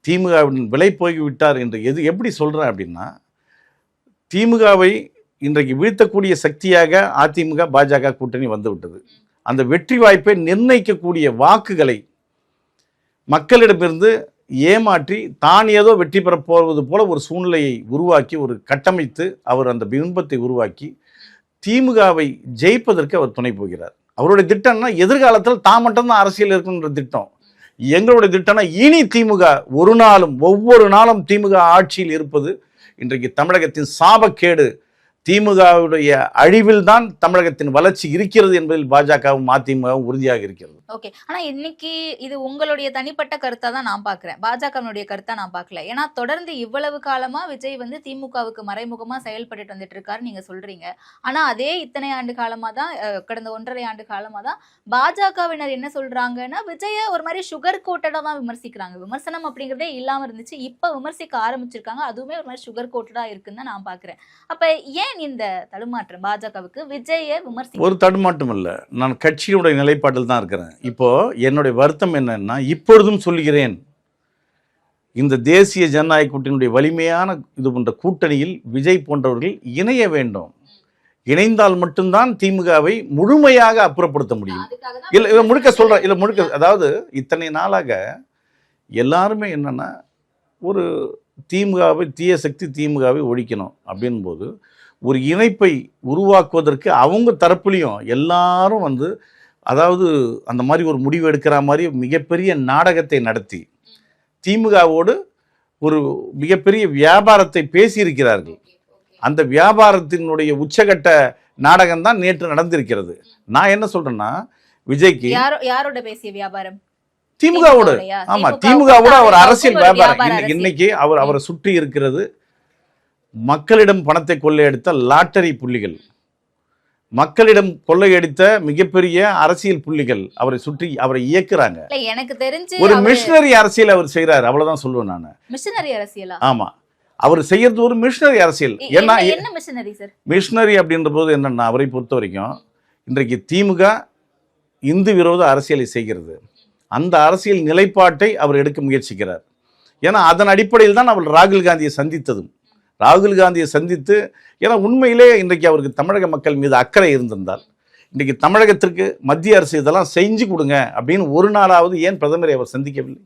திமுகவின் விலை போய்விட்டார் என்று எப்படி சொல்கிறேன் அப்படின்னா, திமுகவை இன்றைக்கு வீழ்த்தக்கூடிய சக்தியாக அதிமுக பாஜக கூட்டணி வந்துவிட்டது. அந்த வெற்றி வாய்ப்பை நிர்ணயிக்கக்கூடிய வாக்குகளை மக்களிடமிருந்து ஏமாற்றி தான் ஏதோ வெற்றி பெறப் போவது போல ஒரு சூழ்நிலையை உருவாக்கி ஒரு கட்டமைத்து அவர் அந்த பிம்பத்தை உருவாக்கி திமுகவை ஜெயிப்பதற்கு அவர் துணை போகிறார். அவருடைய திட்டம்னா எதிர்காலத்தில் தான் மட்டும்தான் அரசியல் இருக்குன்ற திட்டம். எங்களுடைய திட்டம்னா இனி திமுக ஒரு நாளும் ஒவ்வொரு நாளும் திமுக ஆட்சியில் இருப்பது இன்றைக்கு தமிழகத்தின் சாபக்கேடு. திமுகவுடைய அழிவில் தான் தமிழகத்தின் வளர்ச்சி இருக்கிறது என்பதில் பாஜகவும் அதிமுகவும் உறுதியாக இருக்கிறது. ஓகே, ஆனா இன்னைக்கு இது உங்களுடைய தனிப்பட்ட கருத்தா தான் நான் பாக்குறேன், பாஜகவினுடைய கருத்தா நான் பார்க்கல. ஏன்னா தொடர்ந்து இவ்வளவு காலமா விஜய் வந்து திமுகவுக்கு மறைமுகமா செயல்பட்டு வந்துட்டு இருக்காரு நீங்க சொல்றீங்க. ஆனா அதே இத்தனை ஆண்டு காலமா தான், கடந்த 1.5 ஆண்டு காலமா தான் பாஜகவினர் என்ன சொல்றாங்கன்னா விஜய ஒரு மாதிரி சுகர் கோட்டடா தான் விமர்சிக்கிறாங்க. விமர்சனம் அப்படிங்கிறதே இல்லாம இருந்துச்சு, இப்ப விமர்சிக்க ஆரம்பிச்சிருக்காங்க. அதுவுமே ஒரு மாதிரி சுகர் கோட்டடா இருக்குன்னு தான் நான் பாக்குறேன். அப்ப ஏன் இந்த தடுமாற்றம் பாஜகவுக்கு? விஜய விமர்சிக்க ஒரு தடுமாற்றம் இல்ல, நான் கட்சியினுடைய நிலைப்பாட்டில் தான் இருக்கிறேன். இப்போ என்னுடைய வருத்தம் என்னன்னா, இப்பொழுதும் சொல்கிறேன், இந்த தேசிய ஜனநாயக கூட்டணியுடைய வலிமையான இது போன்ற கூட்டணியில் விஜய் போன்றவர்கள் இணைய வேண்டும். இணைந்தால் மட்டும்தான் திமுகவை முழுமையாக அப்புறப்படுத்த முடியும். இல்ல முழுக்க சொல்றேன், இல்ல முழுக்க, அதாவது இத்தனை நாளாக எல்லாருமே என்னன்னா ஒரு திமுகவை, தீய சக்தி திமுகவை ஒழிக்கணும் அப்படின் போது ஒரு இணைப்பை உருவாக்குவதற்கு அவங்க தரப்புலையும் எல்லாரும் வந்து, அதாவது அந்த மாதிரி ஒரு முடிவு எடுக்கிற மாதிரி மிகப்பெரிய நாடகத்தை நடத்தி திமுகவோடு ஒரு மிகப்பெரிய வியாபாரத்தை பேசியிருக்கிறார்கள். அந்த வியாபாரத்தினுடைய உச்சகட்ட நாடகம் தான் நேற்று நடந்திருக்கிறது. நான் என்ன சொல்றேன்னா, விஜய்க்கு யாரோட பேசிய வியாபாரம்? திமுகவோடு. ஆமா, திமுகவோட அவர் அரசியல் வியாபாரம். இன்னைக்கு அவரை சுற்றி இருக்கிறது மக்களிடம் பணத்தை கொள்ளையடித்த லாட்டரி புள்ளிகள், மக்களிடம் கொள்ளையடித்த மிகப்பெரிய அரசியல் புள்ளிகள் அவரை சுற்றி அவரை இயக்குறாங்க. எனக்கு தெரிஞ்சு ஒரு மிஷனரி அரசியல் அவர் செய்யறாரு, அவ்வளவுதான் சொல்லுவேன் நான். மிஷனரி அரசியலா? ஆமா, அவர் செய்யறது ஒரு மிஷனரி அரசியல். என்ன மிஷனரி சார்? மிஷனரி அப்படின்ற போது என்னன்னா, அவரை பொறுத்த வரைக்கும் இன்றைக்கு திமுக இந்து விரோத அரசியலை செய்கிறது. அந்த அரசியல் நிலைப்பாட்டை அவர் எடுக்க முயற்சிக்கிறார். ஏன்னா அதன் அடிப்படையில் தான் அவர் ராகுல் காந்தியை சந்தித்ததும். ராகுல் காந்தியை சந்தித்து, ஏன்னா உண்மையிலே இன்றைக்கு அவருக்கு தமிழக மக்கள் மீது அக்கறை இருந்திருந்தால் இன்றைக்கு தமிழகத்திற்கு மத்திய அரசு இதெல்லாம் செஞ்சு கொடுங்க அப்படின்னு ஒரு நாளாவது ஏன் பிரதமரை அவர் சந்திக்கவில்லை?